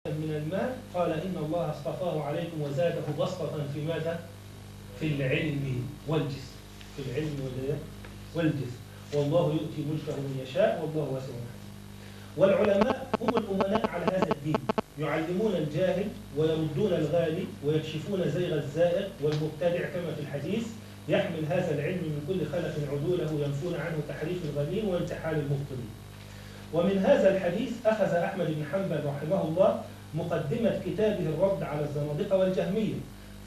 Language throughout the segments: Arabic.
من المال قال إن الله اصطفاه عليكم وزاده بسطة في ماذا؟ في العلم والجسم. في العلم والجسم. والله يؤتي ملكه من يشاء والله واسع عليم. والعلماء هم الأمناء على هذا الدين، يعلمون الجاهل ويردون الغالي ويكشفون زيغ الزائغ والمبتدع كما في الحديث، يحمل هذا العلم من كل خلف عدوله ينفون عنه تحريف الغليل وانتحال المبطلين. ومن هذا الحديث أخذ أحمد بن حنبل رحمه الله مقدمة كتابه الرد على الزنادقة والجهمية،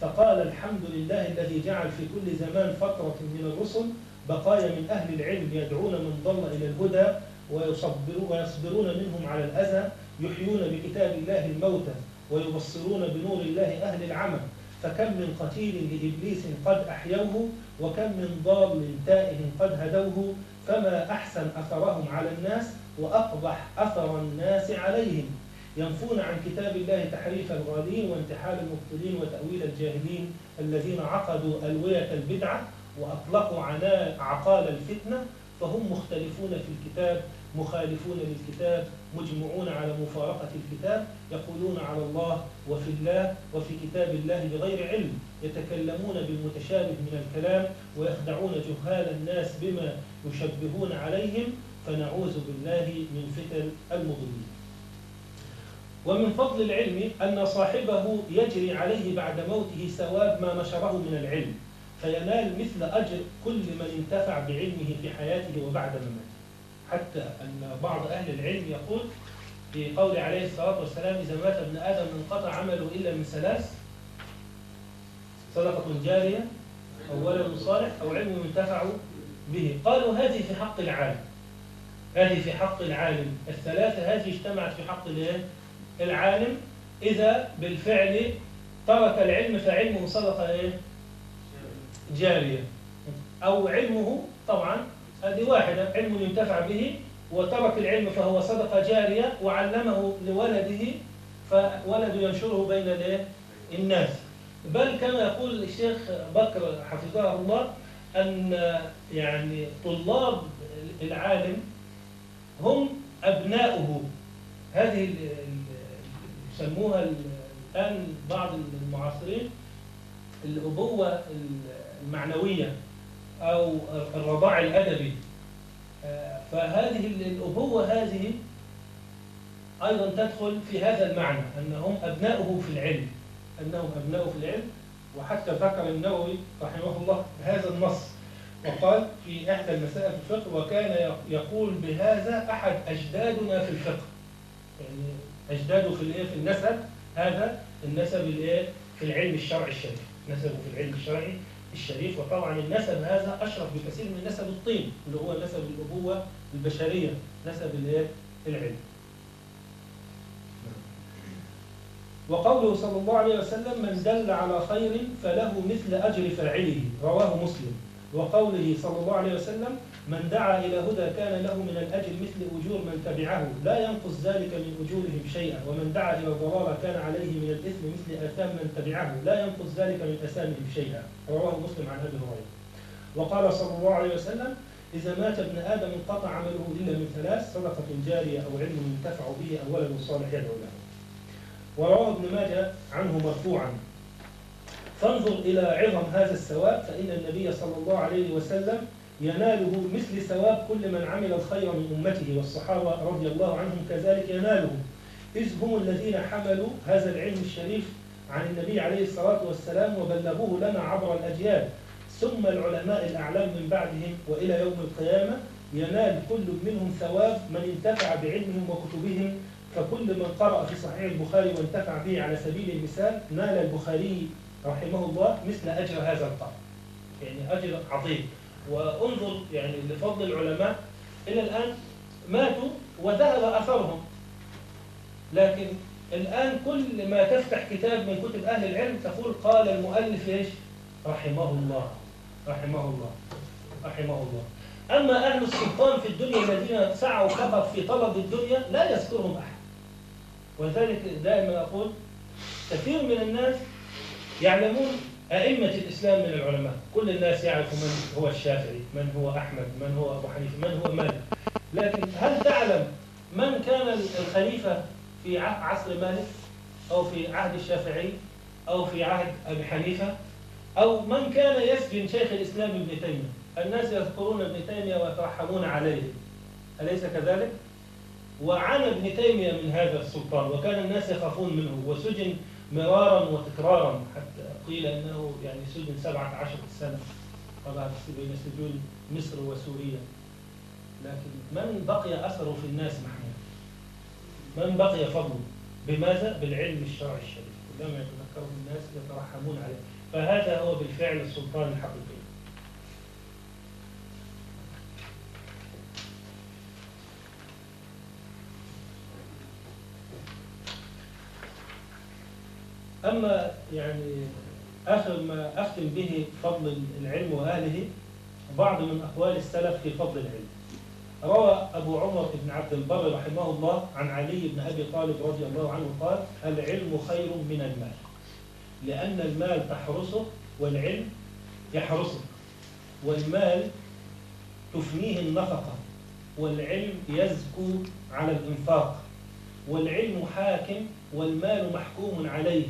فقال: الحمد لله الذي جعل في كل زمان فترة من الرسل بقايا من أهل العلم يدعون من ضل إلى الهدى ويصبرون منهم على الأذى، يحيون بكتاب الله الموتى ويبصرون بنور الله أهل العمى، فكم من قتيل لإبليس قد أحيوه وكم من ضال تائه قد هدوه، فما أحسن أثرهم على الناس وأقبح أثر الناس عليهم، ينفون عن كتاب الله تحريف الغالين وانتحال المبطلين وتأويل الجاهلين الذين عقدوا ألوية البدعة وأطلقوا عقال الفتنة، فهم مختلفون في الكتاب مخالفون للكتاب مجمعون على مفارقة الكتاب، يقولون على الله وفي الله وفي كتاب الله بغير علم، يتكلمون بالمتشابه من الكلام ويخدعون جهال الناس بما يشبهون عليهم، فنعوذ بالله من فتن المضلين. ومن فضل العلم أن صاحبه يجري عليه بعد موته ثواب ما نشره من العلم، فينال مثل أجر كل من انتفع بعلمه في حياته وبعد مماته. حتى أن بعض أهل العلم يقول في قول عليه الصلاة والسلام: إذا مات ابن آدم انقطع عمله إلا من ثلاث: صدقة جارية أو ولد صالح أو علم ينتفع به. قالوا هذه في حق العالم، هذه في حق العالم، الثلاثة هذه اجتمعت في حق العالم إذا بالفعل ترك العلم فعلمه صدقة جارية، أو علمه طبعا هذه واحدة، علم ينتفع به وترك العلم فهو صدقة جارية وعلمه لولده فولد ينشره بين الناس. بل كما يقول الشيخ بكر حفظه الله أن يعني طلاب العالم هم أبناؤه. هذه يسموها الآن بعض المعاصرين الأبوة المعنوية أو الرضاع الأدبي. فهذه الأبوة هذه أيضا تدخل في هذا المعنى، أنهم أبناؤه في العلم، أنهم أبناؤه في العلم. وحتى ذكر النووي رحمه الله هذا النص وقال في إحدى المسائل في الفقه: وكان يقول بهذا أحد أجدادنا في الفقه، يعني أجداده في النسب، هذا النسب في العلم الشرعي الشريف، نسبه في العلم الشرعي الشريف. وطبعا النسب هذا أشرف بكثير من نسب الطين اللي هو نسب الأبوة البشرية، نسب العلم. وقوله صلى الله عليه وسلم: من دل على خير فله مثل أجر فاعله، رواه مسلم. وقوله صلى الله عليه وسلم: من دعا إلى هدى كان له من الأجر مثل أجور من تبعه لا ينقص ذلك من أجورهم شيئا، ومن دعا إلى ضلالة كان عليه من الإثم مثل آثام من تبعه لا ينقص ذلك من آثامهم شيئا، رواه مسلم عن أبي هريرة. وقال صلى الله عليه وسلم: إذا مات ابن آدم انقطع عمله إلا من ثلاث: صدقة جارية أو علم ينتفع به أو ولد صالح يدعو له. ورواه ابن ماجه عنه مرفوعا: فانظر إلى عظم هذا الثواب، فإن النبي صلى الله عليه وسلم يناله مثل ثواب كل من عمل الخير من أمته، والصحابة رضي الله عنهم كذلك ينالهم، إذ هم الذين حملوا هذا العلم الشريف عن النبي عليه الصلاة والسلام وبلغوه لنا عبر الأجيال، ثم العلماء الأعلام من بعدهم وإلى يوم القيامة ينال كل منهم ثواب من انتفع بعلمهم وكتبهم. فكل من قرأ في صحيح البخاري وانتفع به على سبيل المثال نال البخاري رحمه الله مثل أجر هذا القرء، يعني أجر عظيم. وانظر يعني لفضل العلماء إلى الآن ماتوا وذهب أثرهم، لكن الآن كل ما تفتح كتاب من كتب أهل العلم تقول قال المؤلف إيش؟ رحمه الله رحمه الله رحمه الله. أما أهل السلطان في الدنيا الذين سعوا فقط في طلب الدنيا لا يذكرهم أحد. وذلك دائما أقول كثير من الناس يعلمون أئمة الإسلام من العلماء، كل الناس يعرف من هو الشافعي، من هو أحمد، من هو أبو حنيفة، من هو مالك، لكن هل تعلم من كان الخليفة في عصر مالك؟ أو في عهد الشافعي أو في عهد أبي حنيفة أو من كان يسجن شيخ الإسلام ابن تيمية. الناس يذكرون ابن تيمية ويترحمون عليه، أليس كذلك؟ وعانى ابن تيمية من هذا السلطان وكان الناس يخافون منه، وسجن مرارا وتكرارا حتى قيل أنه يعني سجن 17 سنة طبعا بين سجون مصر وسوريا. لكن من بقي أثره في الناس محمود؟ من بقي فضله؟ بماذا؟ بالعلم الشرعي الشريف، كلما يتذكره الناس يترحمون عليه. فهذا هو بالفعل السلطان الحقيقي. أما يعني آخر ما أختم به فضل العلم وأهله بعض من أقوال السلف في فضل العلم. روى أبو عمر بن عبد البر رحمه الله عن علي بن أبي طالب رضي الله عنه قال: العلم خير من المال، لأن المال تحرسه والعلم يحرسك، والمال تفنيه النفقة، والعلم يزكو على الإنفاق، والعلم حاكم والمال محكوم عليه،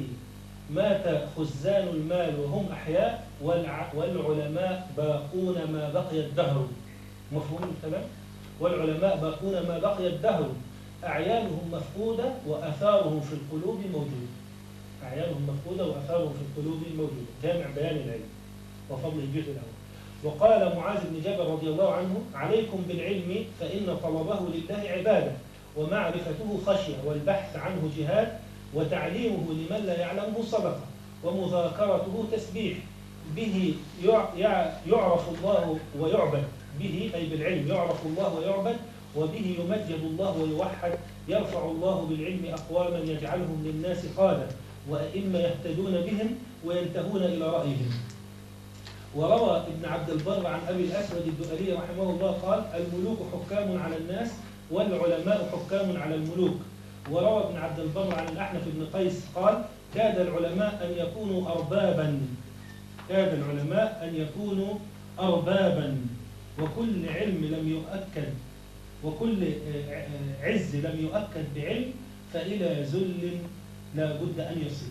مات خزان المال وهم أحياء، والعلماء باقون ما بقي الدهر. مفهوم الكلام؟ والعلماء باقون ما بقي الدهر، أعيانهم مفقودة وأثارهم في القلوب موجود. أعيانهم مفقودة وأثارهم في القلوب موجود. جامع بيان العلم وفضل الجزء الأول. وقال معاذ بن جبل رضي الله عنه: عليكم بالعلم فإن طلبه لله عبادة، ومعرفته خشية، والبحث عنه جهاد، وتعليمه لمن لا يعلمه صدقة، ومذاكرته تسبيح. به يعرف الله ويعبد، به أي بالعلم يعرف الله ويعبد، وبه يمجد الله ويوحد. يرفع الله بالعلم أقواما يجعلهم للناس قادة، وأئمة يهتدون بهم وينتهون إلى رأيهم. وروى ابن عبد البر عن أبي الأسود الدؤلي رحمه الله قال: الملوك حكام على الناس، والعلماء حكام على الملوك. وروى ابن عبد البر عن الأحنف بن قيس قال: كاد العلماء أن يكونوا أربابا، كاد العلماء أن يكونوا أربابا، وكل علم لم يؤكد، وكل عز لم يؤكد بعلم، فإلى ذل لا بد أن يصير.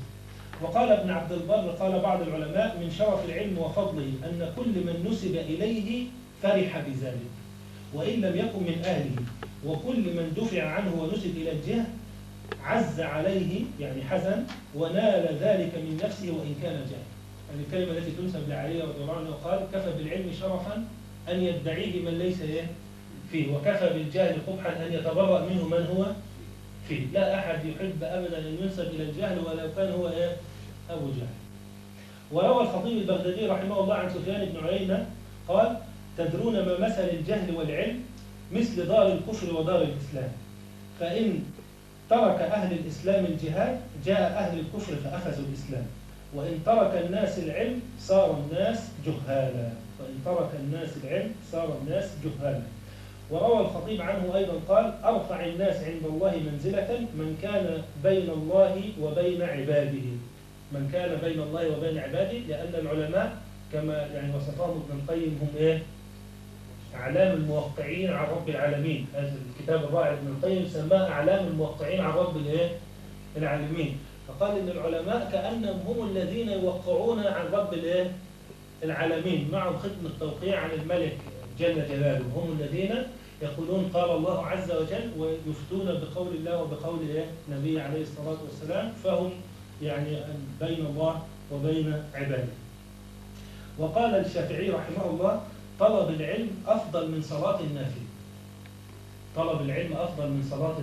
وقال ابن عبد البر: قال بعض العلماء: من شرف العلم وفضله أن كل من نسب إليه فرح بذلك وإن لم يكن من أهله، وكل من دفع عنه ونسب إلى الجهل عز عليه، يعني حزن، ونال ذلك من نفسه وإن كان جاهل. يعني الكلمة التي تنسب لعلي رضي الله عنه قال: كفى بالعلم شرفا أن يدعيه من ليس فيه، وكفى بالجهل قبحا أن يتبرأ منه من هو فيه. لا أحد يحب أبدا أن ينسب إلى الجهل ولو كان هو أبو جهل. وروى الخطيب البغدادي رحمه الله عن سفيان بن عيينة قال: تدرون ما مثل الجهل والعلم؟ مثل دار الكفر ودار الإسلام، فإن ترك أهل الإسلام الجهاد جاء أهل الكفر فأخذوا الإسلام، وإن ترك الناس العلم صار الناس جهالا، وإن ترك الناس العلم صار الناس جهالا. وروى الخطيب عنه أيضا قال: أرفع الناس عند الله منزلة من كان بين الله وبين عباده، من كان بين الله وبين عباده، لأن العلماء كما يعني وصفهم ابن القيم هم أعلام الموقعين عن رب العالمين. هذا الكتاب الرائع ابن القيم سماه أعلام الموقعين عن رب العالمين. فقال إن العلماء كأنهم هم الذين يوقعون عن رب العالمين، معهم ختم التوقيع عن الملك جل جلاله. هم الذين يقولون قال الله عز وجل ويفتون بقول الله وبقول النبي عليه الصلاة والسلام، فهم يعني بين الله وبين عباده. وقال الشافعي رحمه الله: طلب العلم أفضل من صلاة النافلة. طلب العلم أفضل من صلاة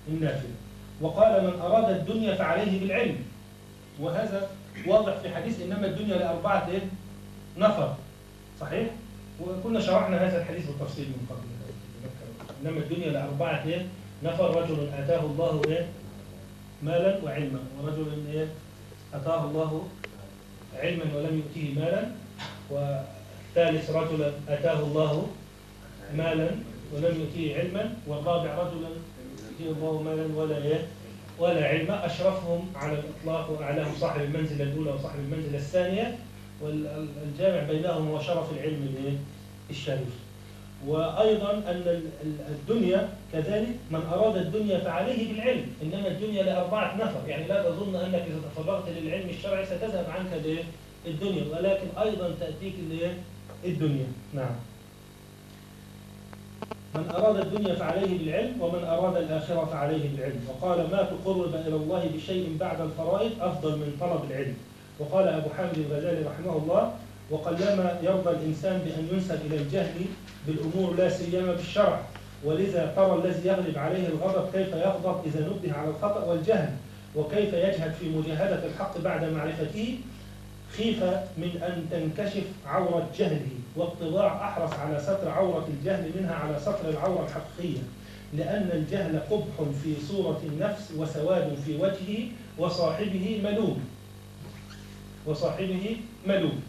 النافلة. وقال: من أراد الدنيا فعليه بالعلم. وهذا واضح في حديث إنما الدنيا لأربعة نفر، صحيح؟ وكنا شرحنا هذا الحديث بالتفصيل من قبل. إنما الدنيا لأربعة نفر: رجل آتاه الله مالا وعلما، ورجل آتاه الله علما ولم يؤتيه مالا، والثالث رجل آتاه الله مالا ولم يؤتيه علما، والرابع رجل يؤتيه الله مالا ولا علما. أشرفهم على الإطلاق وأعلاهم صاحب المنزلة الأولى وصاحب المنزلة الثانية، والجامع بينهم هو شرف العلم الشريف. وأيضا أن الدنيا كذلك من أراد الدنيا فعليه بالعلم، إنما الدنيا لأربعة نفر، يعني لا تظن أنك إذا تفرغت للعلم الشرعي ستذهب عنك الدنيا، ولكن أيضا تأتيك الدنيا. نعم. من أراد الدنيا فعليه بالعلم، ومن أراد الآخرة فعليه بالعلم. وقال ما تقرب إلى الله بشيء بعد الفرائض أفضل من طلب العلم. وقال أبو حامد الغزالي رحمه الله وقلما يرضى الإنسان بأن ينسب إلى الجهل بالأمور لا سيما بالشرع، ولذا ترى الذي يغلب عليه الغضب كيف يغضب إذا نبه على الخطأ والجهل، وكيف يجهد في مجاهدة الحق بعد معرفته، خيف من أن تنكشف عورة جهله، والطباع أحرص على ستر عورة الجهل منها على ستر العورة الحقيقية، لأن الجهل قبح في صورة النفس وسواد في وجهه وصاحبه ملوم.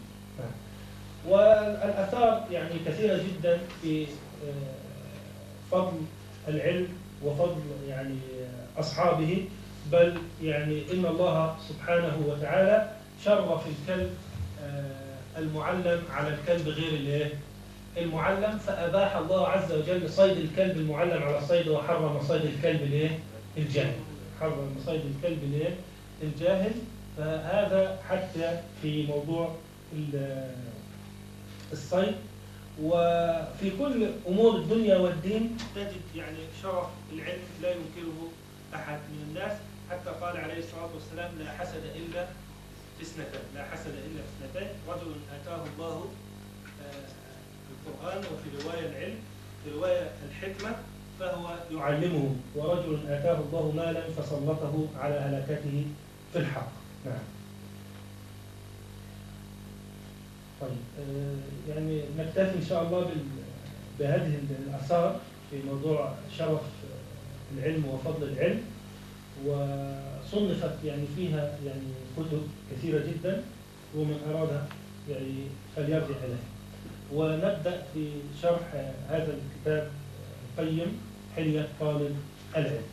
والآثار يعني كثيرة جدا في فضل العلم وفضل يعني أصحابه، بل يعني إن الله سبحانه وتعالى شرف الكلب المعلم على الكلب غير المعلم، فأباح الله عز وجل صيد الكلب المعلم على الصيد، وحرم صيد الكلب الجاهل، حرم صيد الكلب الجاهل. فهذا حتى في موضوع الصيد. وفي كل أمور الدنيا والدين تجد يعني شرف العلم لا ينكره أحد من الناس، حتى قال عليه الصلاة والسلام لا حسد إلا في اثنتين، رجل آتاه الله القرآن، وفي رواية العلم، في رواية الحكمة فهو يعلمه، ورجل آتاه الله مالا فسلطه على هلكته في الحق. نعم. طيب يعني نكتفي إن شاء الله بهذه الآثار في موضوع شرف العلم وفضل العلم، وصنفت يعني فيها يعني كتب كثيرة جدا، ومن أرادها يعني فليرجع إليها. ونبدأ في شرح هذا الكتاب القيم حلية طالب العلم.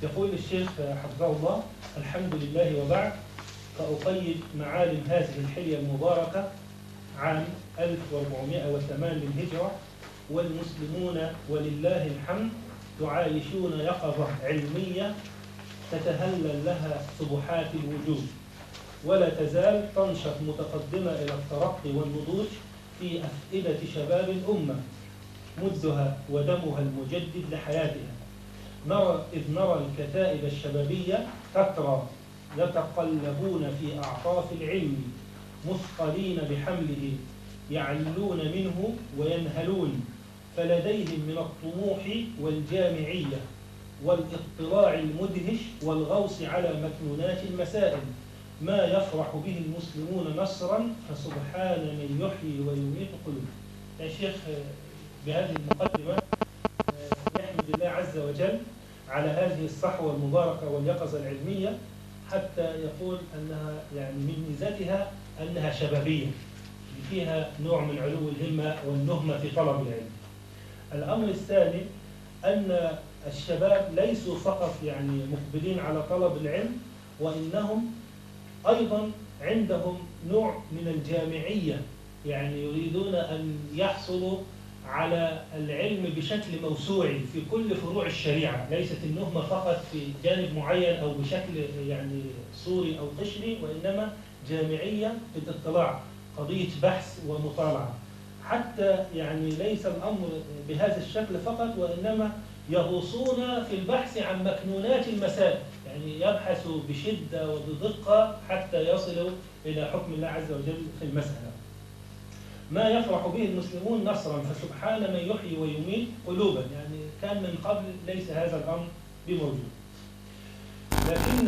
يقول الشيخ حفظه الله: الحمد لله وبعد، فأقيد معالم هذه الحلية المباركة عام 1408 للهجرة، والمسلمون ولله الحمد يعايشون يقظة علمية تتهلل لها سبحات الوجود، ولا تزال تنشط متقدمة إلى الترقي والنضوج في أفئدة شباب الأمة مدها ودمها المجدد لحياتها. نرى الكتائب الشبابية تترى يتقلبون في أعطاف العلم مثقلين بحمله، يعلون منه وينهلون، فلديهم من الطموح والجامعية والاطلاع المدهش والغوص على مكنونات المسائل ما يفرح به المسلمون نصرا، فسبحان من يحيي ويميت قلوب. يا شيخ بهذه المقدمة نحمد الله عز وجل على هذه الصحوة المباركة واليقظة العلمية، حتى يقول أنها يعني من ميزاتها أنها شبابية، فيها نوع من علو الهمة والنهمة في طلب العلم. الأمر الثاني أن الشباب ليسوا فقط يعني مقبلين على طلب العلم، وإنهم أيضا عندهم نوع من الجامعية، يعني يريدون أن يحصلوا على العلم بشكل موسوعي في كل فروع الشريعة، ليست النهمة فقط في جانب معين أو بشكل يعني صوري أو قشري، وإنما جامعية في الاطلاع، قضية بحث ومطالعة. حتى يعني ليس الأمر بهذا الشكل فقط، وإنما يغوصون في البحث عن مكنونات المسائل، يعني يبحثوا بشدة وبدقة حتى يصلوا إلى حكم الله عز وجل في المسألة. ما يفرح به المسلمون نصرا، فسبحان من يحيي ويميت قلوبا، يعني كان من قبل ليس هذا الأمر بموجود. لكن